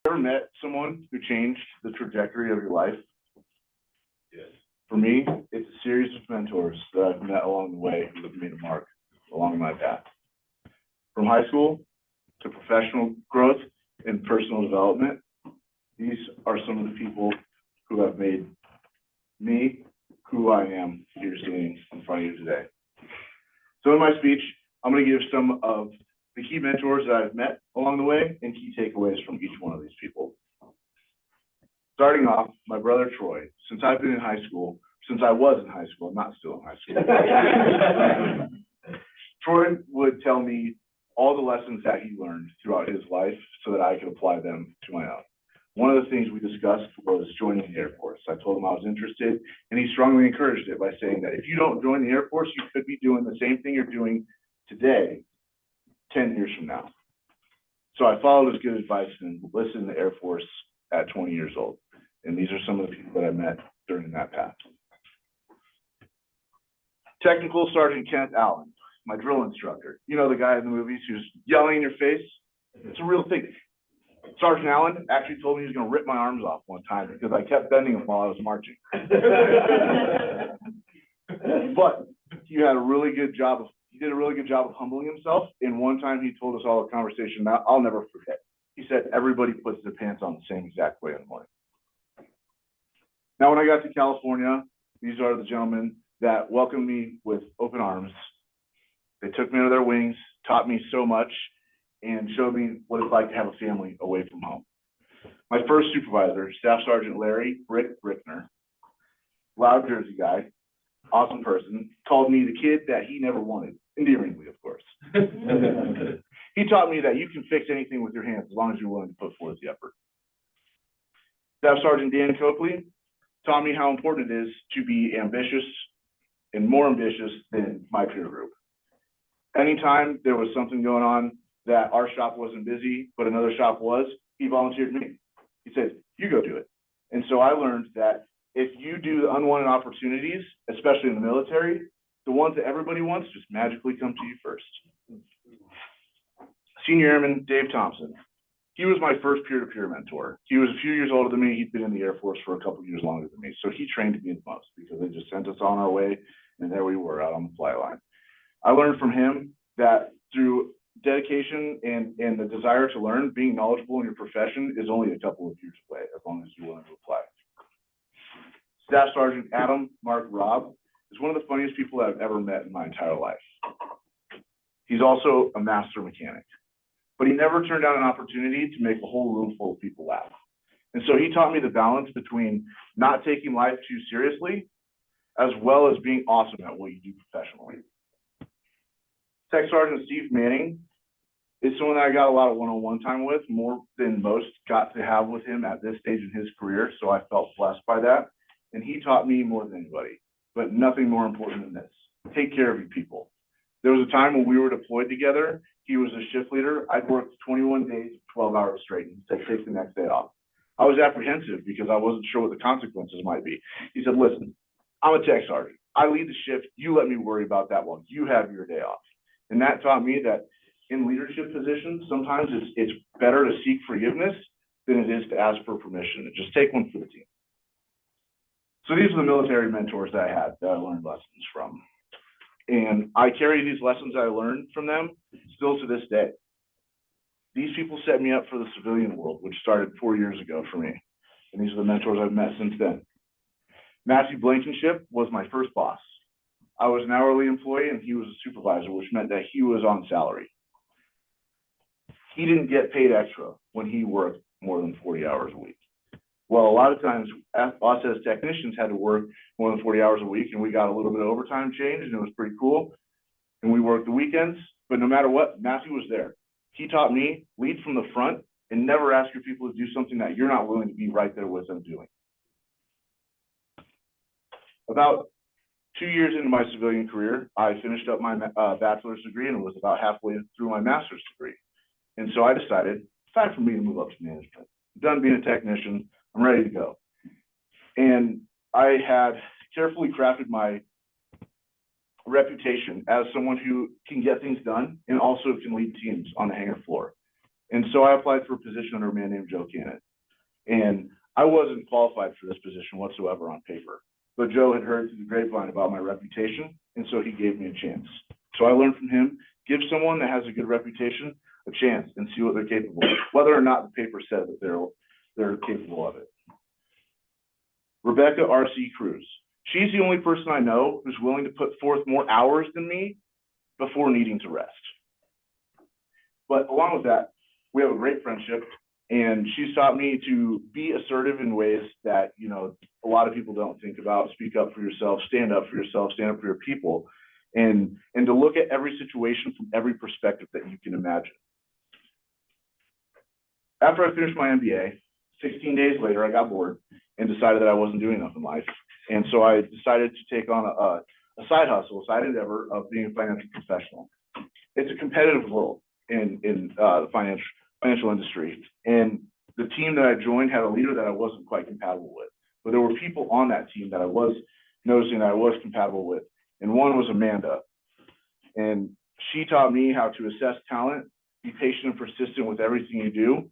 Ever met someone who changed the trajectory of your life? Yes. For me, it's a series of mentors that I've met along the way who have made a mark along my path. From high school to professional growth and personal development, these are some of the people who have made me who I am here standing in front of you today. So in my speech, I'm going to give some of the key mentors that I've met along the way and key takeaways from each one of these people. Starting off, my brother Troy. Since I was in high school, I'm not still in high school. Troy would tell me all the lessons that he learned throughout his life so that I could apply them to my own. One of the things we discussed was joining the Air Force. I told him I was interested, and he strongly encouraged it by saying that if you don't join the Air Force, you could be doing the same thing you're doing today, 10 years from now. So I followed his good advice and enlisted in the Air Force at 20 years old. And these are some of the people that I met during that path. Technical Sergeant Kenneth Allen, my drill instructor. You know the guy in the movies who's yelling in your face? It's a real thing. Sergeant Allen actually told me he was going to rip my arms off one time because I kept bending them while I was marching. But he did a really good job of humbling himself. And one time he told us all a conversation that I'll never forget. He said, everybody puts their pants on the same exact way in the morning. Now, when I got to California, these are the gentlemen that welcomed me with open arms. They took me under their wings, taught me so much, and showed me what it's like to have a family away from home. My first supervisor, Staff Sergeant Larry Brickner, loud Jersey guy, awesome person, called me the kid that he never wanted, endearingly, of course. He taught me that you can fix anything with your hands as long as you're willing to put forth the effort. Staff Sergeant Dan Coakley taught me how important it is to be ambitious and more ambitious than my peer group. Anytime there was something going on that our shop wasn't busy, but another shop was, he volunteered me. He said, you go do it. And so I learned that if you do the unwanted opportunities, especially in the military, the ones that everybody wants just magically come to you first. Senior Airman Dave Thompson. He was my first peer-to-peer mentor. He was a few years older than me. He'd been in the Air Force for a couple of years longer than me. So he trained me the most because they just sent us on our way, and there we were out on the fly line. I learned from him that through dedication and the desire to learn, being knowledgeable in your profession is only a couple of years away, as long as you're willing to apply. Staff Sergeant Adam Mark Robb is one of the funniest people I've ever met in my entire life. He's also a master mechanic, but he never turned down an opportunity to make a whole room full of people laugh. And so he taught me the balance between not taking life too seriously, as well as being awesome at what you do professionally. Tech Sergeant Steve Manning is someone that I got a lot of one-on-one time with, more than most got to have with him at this stage in his career, so I felt blessed by that. And he taught me more than anybody, but nothing more important than this. Take care of your people. There was a time when we were deployed together. He was a shift leader. I'd worked 21 days, 12 hours straight, and he said, take the next day off. I was apprehensive because I wasn't sure what the consequences might be. He said, listen, I'm a tech sergeant. I lead the shift. You let me worry about that while you have your day off. And that taught me that in leadership positions, sometimes it's better to seek forgiveness than it is to ask for permission. Just take one for the team. So these are the military mentors that I had that I learned lessons from. And I carry these lessons I learned from them still to this day. These people set me up for the civilian world, which started 4 years ago for me. And these are the mentors I've met since then. Matthew Blankenship was my first boss. I was an hourly employee and he was a supervisor, which meant that he was on salary. He didn't get paid extra when he worked more than 40 hours a week. Well, a lot of times us as technicians had to work more than 40 hours a week, and we got a little bit of overtime change, and it was pretty cool. And we worked the weekends, but no matter what, Matthew was there. He taught me, lead from the front and never ask your people to do something that you're not willing to be right there with them doing. About 2 years into my civilian career, I finished up my bachelor's degree and was about halfway through my master's degree. And so I decided it's time for me to move up to management. I'm done being a technician. I'm ready to go. And I had carefully crafted my reputation as someone who can get things done and also can lead teams on the hangar floor. And so I applied for a position under a man named Joe Cannon. And I wasn't qualified for this position whatsoever on paper. But Joe had heard through the grapevine about my reputation, and so he gave me a chance. So I learned from him, give someone that has a good reputation a chance and see what they're capable of, whether or not the paper said that they're capable of it. Rebecca R.C. Cruz. She's the only person I know who's willing to put forth more hours than me before needing to rest. But along with that, we have a great friendship, and she's taught me to be assertive in ways that, you know, a lot of people don't think about. Speak up for yourself, stand up for yourself, stand up for your people, and to look at every situation from every perspective that you can imagine. After I finished my MBA, 16 days later, I got bored and decided that I wasn't doing enough in life. And so I decided to take on a side hustle, a side endeavor of being a financial professional. It's a competitive world in the financial industry. And the team that I joined had a leader that I wasn't quite compatible with. But there were people on that team that I was noticing that I was compatible with. And one was Amanda. And she taught me how to assess talent, be patient and persistent with everything you do,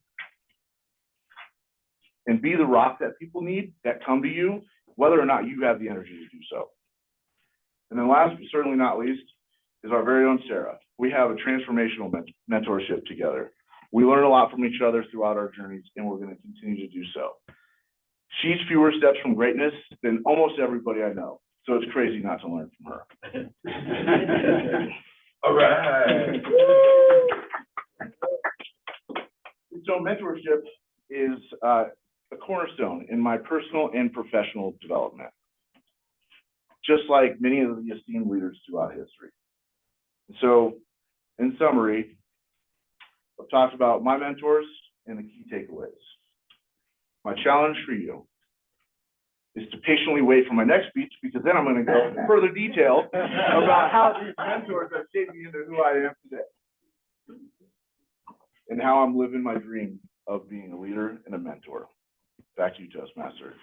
and be the rock that people need that come to you, whether or not you have the energy to do so. And then last but certainly not least is our very own Sarah. We have a transformational mentorship together. We learn a lot from each other throughout our journeys, and we're going to continue to do so. She's fewer steps from greatness than almost everybody I know, so it's crazy not to learn from her. All right. So mentorship is a cornerstone in my personal and professional development, just like many of the esteemed leaders throughout history. So, in summary, I've talked about my mentors and the key takeaways. My challenge for you is to patiently wait for my next speech, because then I'm going to go into further detail about how these mentors have shaped me into who I am today, and how I'm living my dream of being a leader and a mentor. Back to you, Toastmaster.